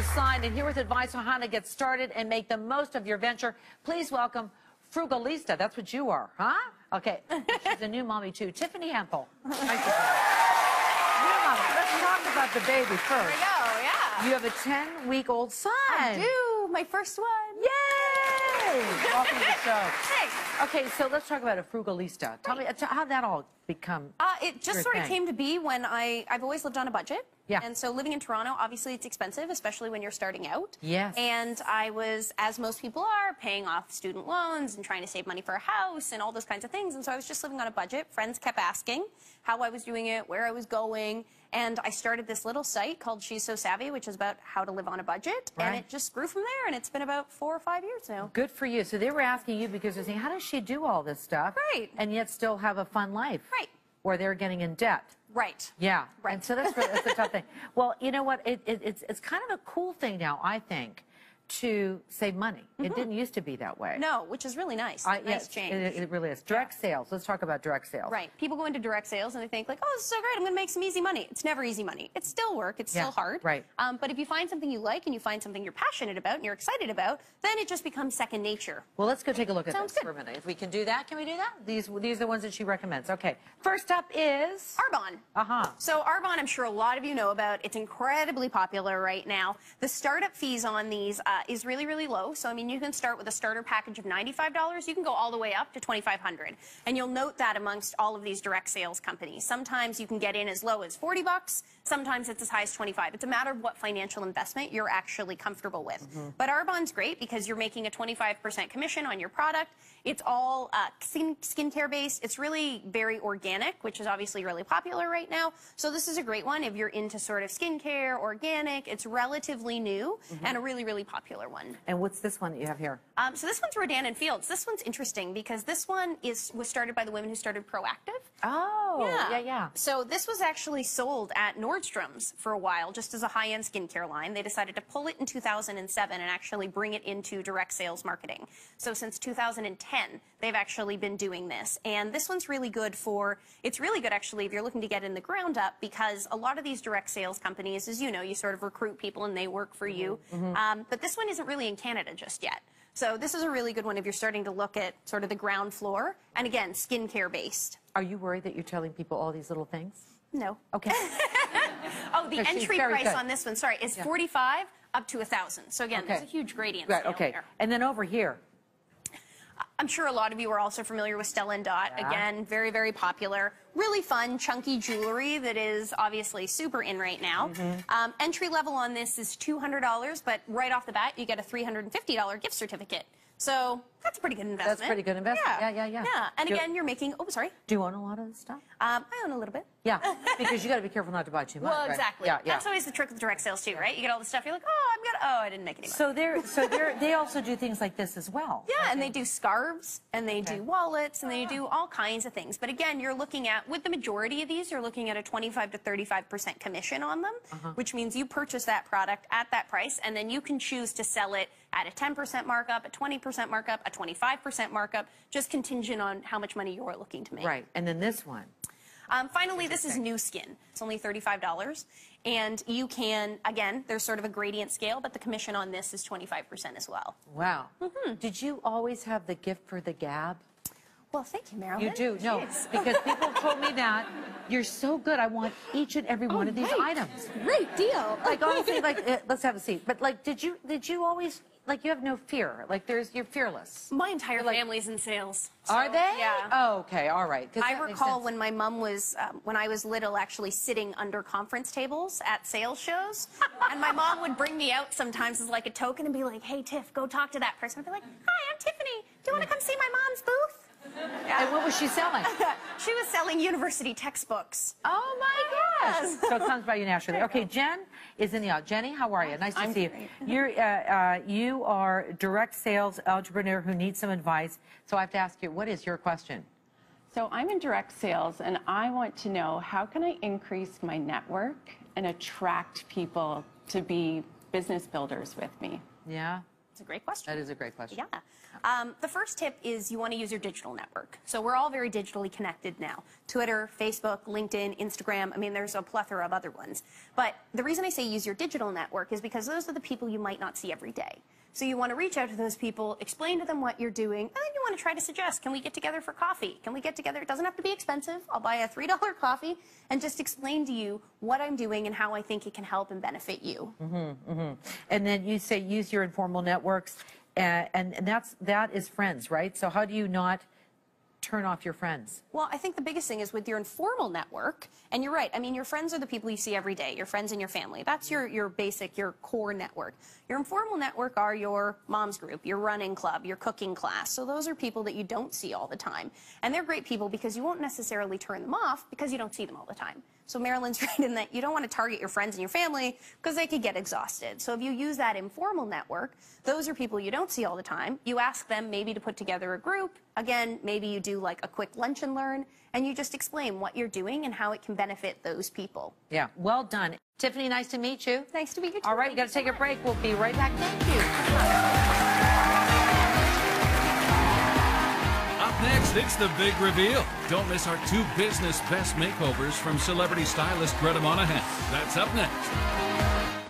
assigned, and here with advice on how to get started and make the most of your venture, please welcome Frugalista. That's what you are, huh? Okay. She's a new mommy, too. Tiffany Hempel. Thank you. New mommy. Let's talk about the baby first. Here we go, yeah. You have a 10-week-old son. I do. My first one. Yay! Welcome to the show. Thanks. Okay, so let's talk about a Frugalista. Tell me, how'd that all become It just sort of came to be when I've always lived on a budget. Yeah. And so living in Toronto, obviously it's expensive, especially when you're starting out. Yes. And I was, as most people are, paying off student loans and trying to save money for a house and all those kinds of things. And so I was just living on a budget. Friends kept asking how I was doing it, where I was going. And I started this little site called She's So Savvy, which is about how to live on a budget. Right. And it just grew from there. And it's been about 4 or 5 years now. Good for you. So they were asking you because they're saying, how does she do all this stuff? Right. And yet still have a fun life? Right. Or they're getting in debt. Right. Yeah. Right. And so that's a tough thing. Well, you know what? It's kind of a cool thing now, I think, to save money. Mm-hmm. It didn't used to be that way. No, which is really nice. Nice change. It really is. Direct sales. Let's talk about direct sales. Right. People go into direct sales and they think like, oh, this is so great. I'm going to make some easy money. It's never easy money. It's still work. It's still hard. Right. But if you find something you like and you find something you're passionate about and you're excited about, then it just becomes second nature. Well, let's go take a look at Sounds this good. for a minute. If we can do that, can we do that? These are the ones that she recommends. Okay. First up is Arbonne. Uh-huh. So Arbonne, I'm sure a lot of you know about. It's incredibly popular right now. The startup fees on these is really, really low. So, I mean, you can start with a starter package of $95. You can go all the way up to $2,500. And you'll note that amongst all of these direct sales companies. Sometimes you can get in as low as $40. Sometimes it's as high as $25. It's a matter of what financial investment you're actually comfortable with. Mm-hmm. But Arbonne's great because you're making a 25% commission on your product. It's all skincare based. It's really very organic, which is obviously really popular right now. So this is a great one if you're into sort of skincare, organic. It's relatively new and a really, really popular one. And what's this one that you have here? So this one's Rodan and Fields. This one's interesting because this one was started by the women who started Proactive. Oh, yeah. So this was actually sold at Nordstrom's for a while, just as a high-end skincare line. They decided to pull it in 2007 and actually bring it into direct sales marketing. So since 2010, they've actually been doing this. And this one's really good it's really good actually if you're looking to get in the ground up because a lot of these direct sales companies, as you know, you sort of recruit people and they work for you. But this one isn't really in Canada just yet. So this is a really good one if you're starting to look at sort of the ground floor. And again, skincare based. Are you worried that you're telling people all these little things? No. Okay. Oh, the entry price on this one, sorry, is $45 up to $1,000. So again, there's a huge gradient scale there. And then over here. I'm sure a lot of you are also familiar with Stella & Dot. Yeah. Again, very, very popular. Really fun, chunky jewelry that is obviously super in right now. Entry level on this is $200, but right off the bat, you get a $350 gift certificate. So that's a pretty good investment. That's pretty good investment. Yeah. Yeah, and again, you're making, oh, sorry. Do you own a lot of this stuff? I own a little bit. Yeah, because you got to be careful not to buy too much. Well, exactly. Right? Yeah. That's always the trick with direct sales too, right? You get all the stuff, you're like, oh, I didn't make any money. So they also do things like this as well. Yeah, and they do scarves, and they do wallets, and they do all kinds of things. But again, you're looking at, with the majority of these, you're looking at a 25 to 35% commission on them, which means you purchase that product at that price, and then you can choose to sell it at a 10% markup, a 20% markup, a 25% markup, just contingent on how much money you're looking to make. Right, and then this one. Finally, this is New Skin. It's only $35. And you can, again, there's sort of a gradient scale, but the commission on this is 25% as well. Wow. Did you always have the gift for the gab? Well, thank you, Marilyn. You do, no, because people told me that. You're so good. I want each and every one of these items. Great deal. Like, honestly, like, let's have a seat. But, like, did you always... Like, you have no fear. Like, you're fearless. My entire family's in sales. So, are they? Yeah. Oh, okay. All right. I recall when my mom was, when I was little, actually sitting under conference tables at sales shows. And my mom would bring me out sometimes as like a token and be like, hey, Tiff, go talk to that person. I'd be like, hi, I'm Tiffany. Do you want to come see my mom's booth? And what was she selling? She was selling university textbooks. Oh, my gosh. So it comes by you naturally. Okay, Jen is in the audience. Jenny, how are you? Nice to see you. You are a direct sales entrepreneur who needs some advice. So I have to ask you, what is your question? So I'm in direct sales, and I want to know, how can I increase my network and attract people to be business builders with me? Yeah. It's a great question. That is a great question. Yeah. The first tip is you want to use your digital network. So we're all very digitally connected now. Twitter, Facebook, LinkedIn, Instagram. I mean, there's a plethora of other ones. But the reason I say use your digital network is because those are the people you might not see every day. So you want to reach out to those people, explain to them what you're doing, and then you want to try to suggest, can we get together for coffee? Can we get together? It doesn't have to be expensive. I'll buy a $3 coffee and just explain to you what I'm doing and how I think it can help and benefit you. And then you say use your informal networks, and that is friends, right? So how do you not turn off your friends? Well, I think the biggest thing is with your informal network, and you're right, I mean, your friends are the people you see every day, your friends and your family. That's your basic, your core network. Your informal network are your mom's group, your running club, your cooking class. So those are people that you don't see all the time. And they're great people because you won't necessarily turn them off because you don't see them all the time. So Marilyn's right in that you don't want to target your friends and your family because they could get exhausted. So if you use that informal network, those are people you don't see all the time. You ask them maybe to put together a group. Again, maybe you do like a quick lunch and learn, and you just explain what you're doing and how it can benefit those people. Yeah, well done. Tiffany, nice to meet you. Nice to meet you too. All right, we got to take a break. We'll be right back. Thank you. Up next, it's the big reveal. Don't miss our 2 business best makeovers from celebrity stylist Greta Monahan. That's up next.